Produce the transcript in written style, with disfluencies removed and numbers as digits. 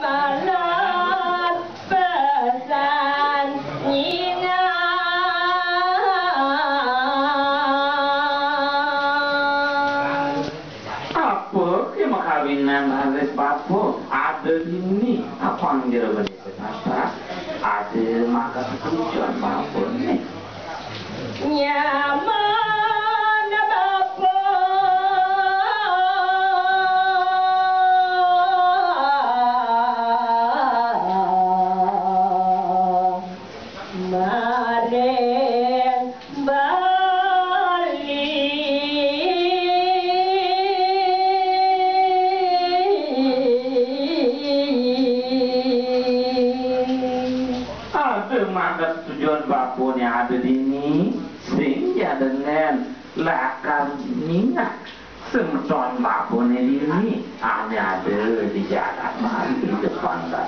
malam pesan nyingan. Apa ke makawinan Aziz Bapo? Ada ini apa yang dia beri apa? Ada maka tujuan Bapo ni. Nyaman bapa maring bali Ada maka tujuan Bapo ni ada di ni. Sehingga dengan lakan minyak semeton Bapo ni di ni. Ada di jalan di depan dah.